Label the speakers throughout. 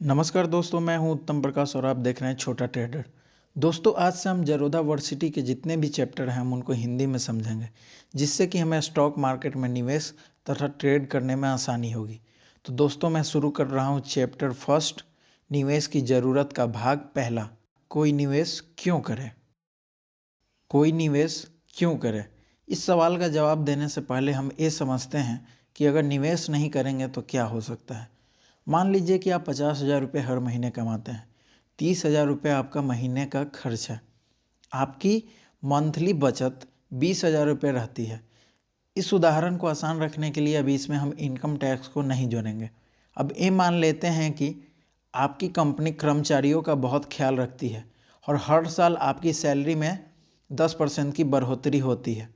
Speaker 1: नमस्कार दोस्तों, मैं हूं उत्तम प्रकाश और आप देख रहे हैं छोटा ट्रेडर। दोस्तों, आज से हम जरोधा वर्सिटी के जितने भी चैप्टर हैं हम उनको हिंदी में समझेंगे, जिससे कि हमें स्टॉक मार्केट में निवेश तथा ट्रेड करने में आसानी होगी। तो दोस्तों, मैं शुरू कर रहा हूं चैप्टर फर्स्ट, निवेश की ज़रूरत का भाग पहला। कोई निवेश क्यों करे? कोई निवेश क्यों करे? इस सवाल का जवाब देने से पहले हम ये समझते हैं कि अगर निवेश नहीं करेंगे तो क्या हो सकता है। मान लीजिए कि आप 50,000 रुपये हर महीने कमाते हैं। 30,000 रुपये आपका महीने का खर्च है। आपकी मंथली बचत 20,000 रुपये रहती है। इस उदाहरण को आसान रखने के लिए अभी इसमें हम इनकम टैक्स को नहीं जोड़ेंगे। अब ये मान लेते हैं कि आपकी कंपनी कर्मचारियों का बहुत ख्याल रखती है और हर साल आपकी सैलरी में 10% की बढ़ोतरी होती है।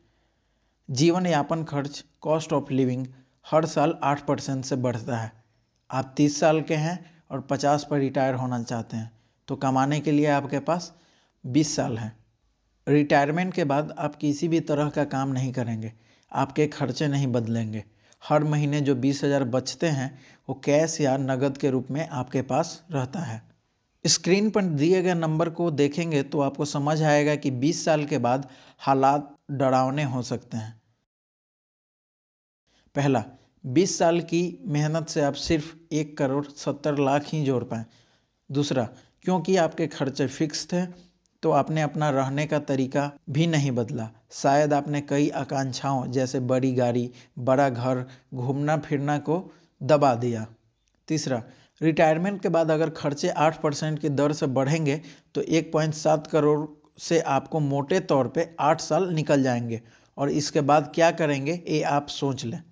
Speaker 1: जीवन यापन खर्च, कॉस्ट ऑफ लिविंग, हर साल 8% से बढ़ता है। आप 30 साल के हैं और 50 पर रिटायर होना चाहते हैं, तो कमाने के लिए आपके पास 20 साल हैं। रिटायरमेंट के बाद आप किसी भी तरह का काम नहीं करेंगे, आपके खर्चे नहीं बदलेंगे। हर महीने जो 20,000 बचते हैं वो कैश या नगद के रूप में आपके पास रहता है। स्क्रीन पर दिए गए नंबर को देखेंगे तो आपको समझ आएगा कि 20 साल के बाद हालात डरावने हो सकते हैं। पहला, 20 साल की मेहनत से आप सिर्फ 1,70,00,000 ही जोड़ पाए। दूसरा, क्योंकि आपके खर्चे फिक्स थे तो आपने अपना रहने का तरीका भी नहीं बदला। शायद आपने कई आकांक्षाओं जैसे बड़ी गाड़ी, बड़ा घर, घूमना फिरना को दबा दिया। तीसरा, रिटायरमेंट के बाद अगर खर्चे 8% की दर से बढ़ेंगे तो 1.7 करोड़ से आपको मोटे तौर पे 8 साल निकल जाएंगे। और इसके बाद क्या करेंगे ये आप सोच लें।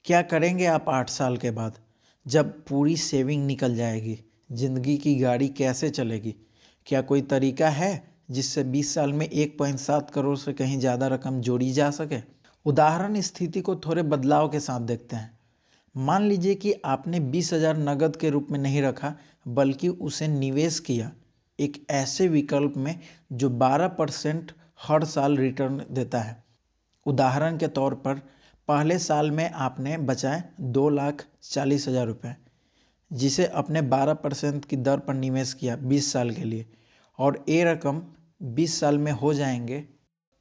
Speaker 1: क्या करेंगे आप 8 साल के बाद, जब पूरी सेविंग निकल जाएगी? जिंदगी की गाड़ी कैसे चलेगी? क्या कोई तरीका है जिससे 20 साल में 1.7 करोड़ से कहीं ज़्यादा रकम जोड़ी जा सके? उदाहरण स्थिति को थोड़े बदलाव के साथ देखते हैं। मान लीजिए कि आपने 20,000 नगद के रूप में नहीं रखा, बल्कि उसे निवेश किया एक ऐसे विकल्प में जो 12% हर साल रिटर्न देता है। उदाहरण के तौर पर पहले साल में आपने बचाए 2,40,000 रुपये, जिसे अपने 12% की दर पर निवेश किया 20 साल के लिए, और ये रकम 20 साल में हो जाएंगे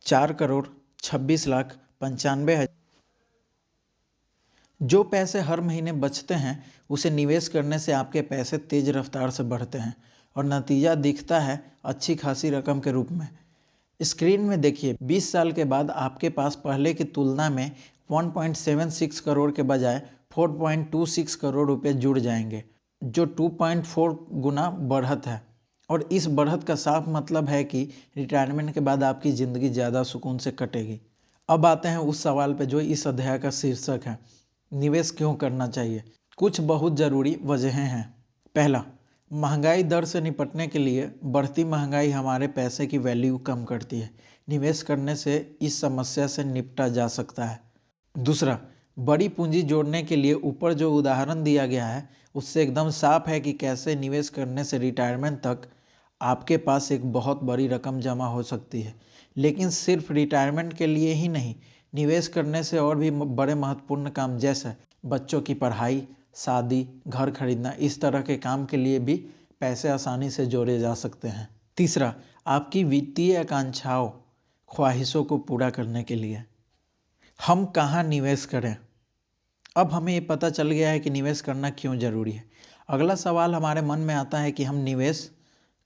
Speaker 1: 4,26,95,000। जो पैसे हर महीने बचते हैं उसे निवेश करने से आपके पैसे तेज रफ्तार से बढ़ते हैं और नतीजा दिखता है अच्छी खासी रकम के रूप में। स्क्रीन में देखिए, 20 साल के बाद आपके पास पहले की तुलना में 1.76 करोड़ के बजाय 4.26 करोड़ रुपए जुड़ जाएंगे, जो 2.4 गुना बढ़त है। और इस बढ़त का साफ मतलब है कि रिटायरमेंट के बाद आपकी ज़िंदगी ज़्यादा सुकून से कटेगी। अब आते हैं उस सवाल पे जो इस अध्याय का शीर्षक है, निवेश क्यों करना चाहिए। कुछ बहुत ज़रूरी वजहें हैं। पहला, महंगाई दर से निपटने के लिए बढ़ती महंगाई हमारे पैसे की वैल्यू कम करती है। निवेश करने से इस समस्या से निपटा जा सकता है। दूसरा, बड़ी पूंजी जोड़ने के लिए ऊपर जो उदाहरण दिया गया है उससे एकदम साफ है कि कैसे निवेश करने से रिटायरमेंट तक आपके पास एक बहुत बड़ी रकम जमा हो सकती है। लेकिन सिर्फ रिटायरमेंट के लिए ही नहीं, निवेश करने से और भी बड़े महत्वपूर्ण काम जैसे बच्चों की पढ़ाई, शादी, घर खरीदना, इस तरह के काम के लिए भी पैसे आसानी से जोड़े जा सकते हैं। तीसरा, आपकी वित्तीय आकांक्षाओं, ख्वाहिशों को पूरा करने के लिए। हम कहाँ निवेश करें? अब हमें ये पता चल गया है कि निवेश करना क्यों जरूरी है। अगला सवाल हमारे मन में आता है कि हम निवेश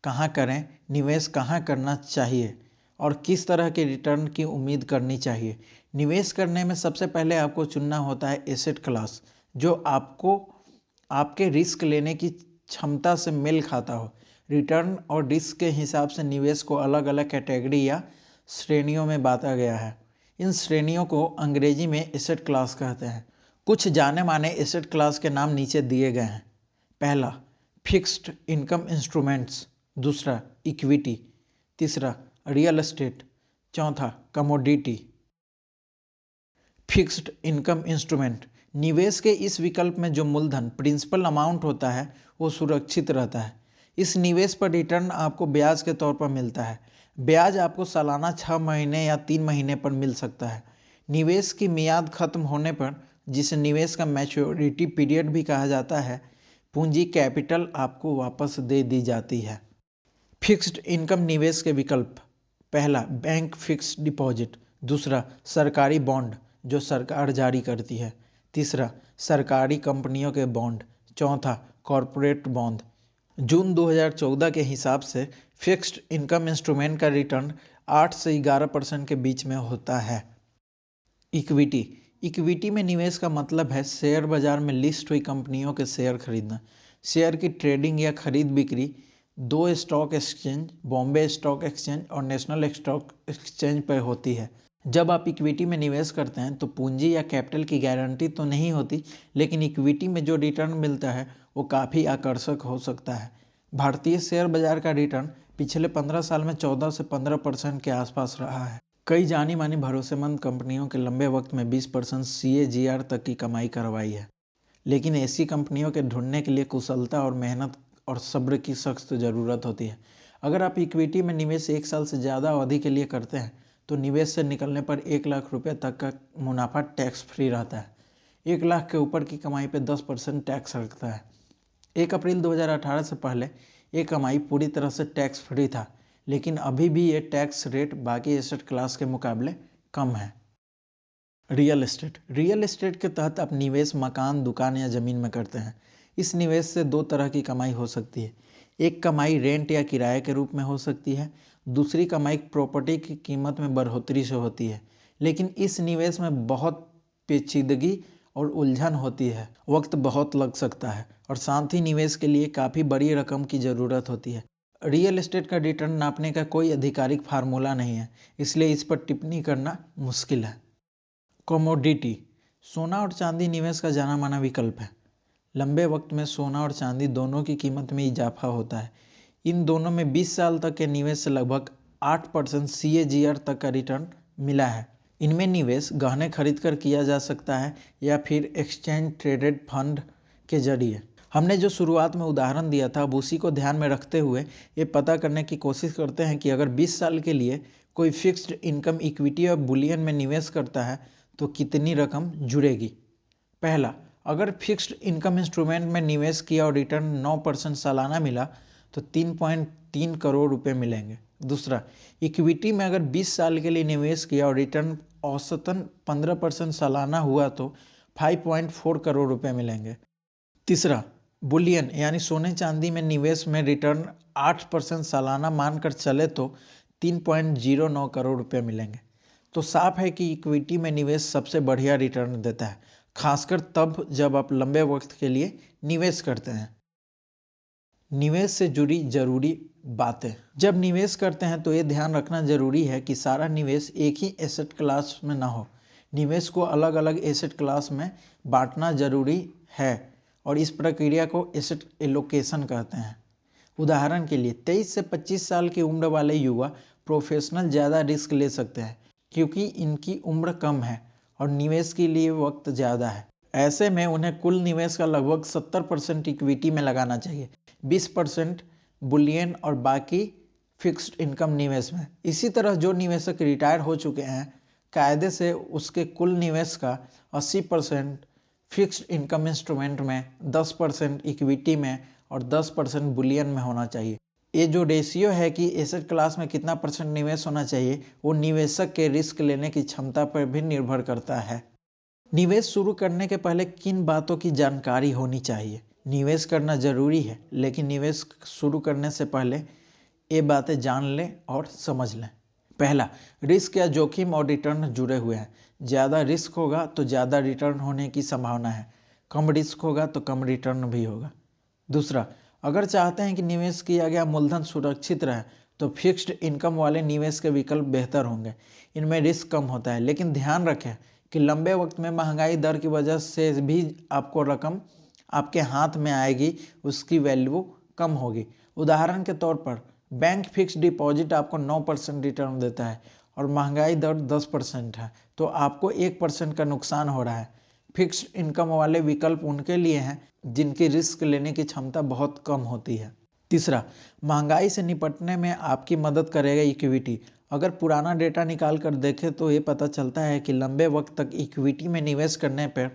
Speaker 1: कहाँ करें, निवेश कहाँ करना चाहिए और किस तरह के रिटर्न की उम्मीद करनी चाहिए। निवेश करने में सबसे पहले आपको चुनना होता है एसेट क्लास, जो आपको आपके रिस्क लेने की क्षमता से मेल खाता हो। रिटर्न और रिस्क के हिसाब से निवेश को अलग अलग कैटेगरी या श्रेणियों में बांटा गया है। इन श्रेणियों को अंग्रेजी में एसेट क्लास कहते हैं। कुछ जाने माने एसेट क्लास के नाम नीचे दिए गए हैं। पहला, फिक्स्ड इनकम इंस्ट्रूमेंट्स। दूसरा, इक्विटी। तीसरा, रियल एस्टेट। चौथा, कमोडिटी। फिक्स्ड इनकम इंस्ट्रूमेंट, निवेश के इस विकल्प में जो मूलधन प्रिंसिपल अमाउंट होता है वो सुरक्षित रहता है। इस निवेश पर रिटर्न आपको ब्याज के तौर पर मिलता है। ब्याज आपको सालाना 6 महीने या 3 महीने पर मिल सकता है। निवेश की मियाद खत्म होने पर, जिसे निवेश का मैच्योरिटी पीरियड भी कहा जाता है, पूंजी कैपिटल आपको वापस दे दी जाती है। फिक्स्ड इनकम निवेश के विकल्प: पहला, बैंक फिक्स्ड डिपॉजिट। दूसरा, सरकारी बॉन्ड जो सरकार जारी करती है। तीसरा, सरकारी कंपनियों के बॉन्ड। चौथा, कॉरपोरेट बॉन्ड। जून 2014 के हिसाब से फिक्स्ड इनकम इंस्ट्रूमेंट का रिटर्न 8 से 11% के बीच में होता है। इक्विटी: इक्विटी में निवेश का मतलब है शेयर बाजार में लिस्ट हुई कंपनियों के शेयर खरीदना। शेयर की ट्रेडिंग या खरीद बिक्री दो stock exchange, Bombay stock exchange और नेशनल स्टॉक एक्सचेंज पर होती है। जब आप इक्विटी में निवेश करते हैं तो पूंजी या कैपिटल की गारंटी तो नहीं होती, लेकिन इक्विटी में जो रिटर्न मिलता है वो काफ़ी आकर्षक हो सकता है। भारतीय शेयर बाजार का रिटर्न पिछले 15 साल में 14 से 15% के आसपास रहा है। कई जानी मानी भरोसेमंद कंपनियों के लंबे वक्त में 20% CAGR तक की कमाई करवाई है, लेकिन ऐसी कंपनियों के ढूंढने के लिए कुशलता और मेहनत और सब्र की सख्त ज़रूरत होती है। अगर आप इक्विटी में निवेश 1 साल से ज़्यादा अवधि के लिए करते हैं तो निवेश से निकलने पर 1 लाख रुपये तक का मुनाफा टैक्स फ्री रहता है। 1 लाख के ऊपर की कमाई पर 10% टैक्स लगता है। 1 अप्रैल 2018 से पहले ये कमाई पूरी तरह से टैक्स फ्री था, लेकिन अभी भी ये टैक्स रेट बाकी एसेट क्लास के मुकाबले कम है। रियल एस्टेट के तहत आप निवेश मकान, दुकान या जमीन में करते हैं। इस निवेश से दो तरह की कमाई हो सकती है। एक कमाई रेंट या किराए के रूप में हो सकती है, दूसरी कमाई प्रॉपर्टी की कीमत में बढ़ोतरी से होती है। लेकिन इस निवेश में बहुत पेचीदगी और उलझन होती है, वक्त बहुत लग सकता है और साथ ही निवेश के लिए काफ़ी बड़ी रकम की ज़रूरत होती है। रियल एस्टेट का रिटर्न नापने का कोई आधिकारिक फार्मूला नहीं है, इसलिए इस पर टिप्पणी करना मुश्किल है। कमोडिटी: सोना और चांदी निवेश का जाना माना विकल्प है। लंबे वक्त में सोना और चांदी दोनों की कीमत में इजाफा होता है। इन दोनों में 20 साल तक के निवेश से लगभग 8% CAGR तक का रिटर्न मिला है। इनमें निवेश गहने खरीद कर किया जा सकता है या फिर एक्सचेंज ट्रेडेड फंड के जरिए। हमने जो शुरुआत में उदाहरण दिया था, अब उसी को ध्यान में रखते हुए ये पता करने की कोशिश करते हैं कि अगर 20 साल के लिए कोई फिक्स्ड इनकम इक्विटी और बुलियन में निवेश करता है तो कितनी रकम जुड़ेगी। पहला, अगर फिक्स्ड इनकम इंस्ट्रूमेंट में निवेश किया और रिटर्न 9% सालाना मिला तो 3.3 करोड़ रुपए मिलेंगे। दूसरा, इक्विटी में अगर 20 साल के लिए निवेश किया और रिटर्न औसतन 15% सालाना हुआ तो 5.4 करोड़ रुपए मिलेंगे। तीसरा, बुलियन यानी सोने चांदी में निवेश में रिटर्न 8% सालाना मानकर चले तो 3.09 करोड़ रुपए मिलेंगे। तो साफ है कि इक्विटी में निवेश सबसे बढ़िया रिटर्न देता है, खासकर तब जब आप लंबे वक्त के लिए निवेश करते हैं। निवेश से जुड़ी जरूरी बातें: जब निवेश करते हैं तो ये ध्यान रखना जरूरी है कि सारा निवेश एक ही एसेट क्लास में ना हो। निवेश को अलग अलग एसेट क्लास में बांटना जरूरी है और इस प्रक्रिया को एसेट एलोकेशन कहते हैं। उदाहरण के लिए 23 से 25 साल की उम्र वाले युवा प्रोफेशनल ज़्यादा रिस्क ले सकते हैं क्योंकि इनकी उम्र कम है और निवेश के लिए वक्त ज़्यादा है। ऐसे में उन्हें कुल निवेश का लगभग 70% इक्विटी में लगाना चाहिए, 20% बुलियन और बाकी फिक्स्ड इनकम निवेश में। इसी तरह जो निवेशक रिटायर हो चुके हैं, कायदे से उसके कुल निवेश का 80% फिक्स्ड इनकम इंस्ट्रूमेंट में, 10% इक्विटी में और 10% बुलियन में होना चाहिए। ये जो रेशियो है कि एसेट क्लास में कितना % निवेश होना चाहिए, वो निवेशक के रिस्क लेने की क्षमता पर भी निर्भर करता है। निवेश शुरू करने के पहले किन बातों की जानकारी होनी चाहिए? निवेश करना जरूरी है, लेकिन निवेश शुरू करने से पहले ये बातें जान लें और समझ लें। पहला, रिस्क या जोखिम और रिटर्न जुड़े हुए हैं। ज़्यादा रिस्क होगा तो ज़्यादा रिटर्न होने की संभावना है, कम रिस्क होगा तो कम रिटर्न भी होगा। दूसरा, अगर चाहते हैं कि निवेश किया गया मूलधन सुरक्षित रहे तो फिक्स्ड इनकम वाले निवेश के विकल्प बेहतर होंगे। इनमें रिस्क कम होता है, लेकिन ध्यान रखें कि लंबे वक्त में महंगाई दर की वजह से भी आपको रकम आपके हाथ में आएगी, उसकी वैल्यू कम होगी। उदाहरण के तौर पर बैंक फिक्स्ड डिपॉजिट आपको 9% रिटर्न देता है और महंगाई दर 10% है, तो आपको 1% का नुकसान हो रहा है। फिक्स्ड इनकम वाले विकल्प उनके लिए हैं जिनकी रिस्क लेने की क्षमता बहुत कम होती है। तीसरा, महंगाई से निपटने में आपकी मदद करेगा इक्विटी। अगर पुराना डेटा निकाल कर देखें तो ये पता चलता है कि लंबे वक्त तक इक्विटी में निवेश करने पर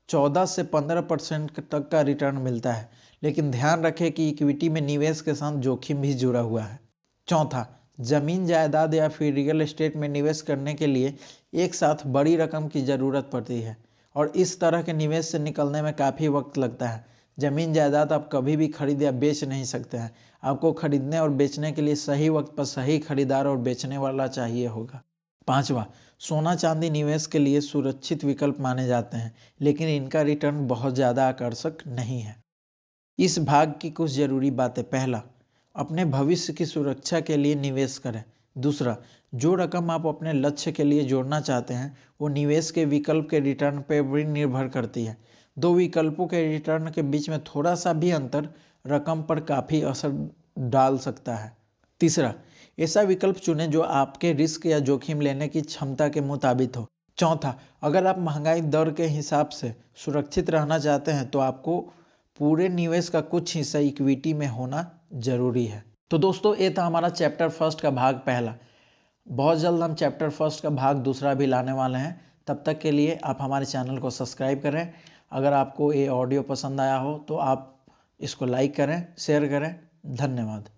Speaker 1: 14 से 15% तक का रिटर्न मिलता है, लेकिन ध्यान रखें कि इक्विटी में निवेश के साथ जोखिम भी जुड़ा हुआ है। चौथा, जमीन जायदाद या फिर रियल एस्टेट में निवेश करने के लिए एक साथ बड़ी रकम की ज़रूरत पड़ती है और इस तरह के निवेश से निकलने में काफ़ी वक्त लगता है। जमीन जायदाद आप कभी भी खरीद या बेच नहीं सकते हैं। आपको खरीदने और बेचने के लिए सही वक्त पर सही खरीदार और बेचने वाला चाहिए होगा। पांचवा, सोना चांदी निवेश के लिए सुरक्षित विकल्प माने जाते हैं, लेकिन इनका रिटर्न बहुत ज़्यादा आकर्षक नहीं है। इस भाग की कुछ जरूरी बातें। पहला, अपने भविष्य की सुरक्षा के लिए निवेश करें। दूसरा, जो रकम आप अपने लक्ष्य के लिए जोड़ना चाहते हैं वो निवेश के विकल्प के रिटर्न पर भी निर्भर करती है। दो विकल्पों के रिटर्न के बीच में थोड़ा सा भी अंतर रकम पर काफ़ी असर डाल सकता है। तीसरा, ऐसा विकल्प चुनें जो आपके रिस्क या जोखिम लेने की क्षमता के मुताबिक हो। चौथा, अगर आप महंगाई दर के हिसाब से सुरक्षित रहना चाहते हैं तो आपको पूरे निवेश का कुछ हिस्सा इक्विटी में होना जरूरी है। तो दोस्तों, ये था हमारा चैप्टर फर्स्ट का भाग पहला। बहुत जल्द हम चैप्टर फर्स्ट का भाग दूसरा भी लाने वाले हैं। तब तक के लिए आप हमारे चैनल को सब्सक्राइब करें। अगर आपको ये ऑडियो पसंद आया हो तो आप इसको लाइक करें, शेयर करें। धन्यवाद।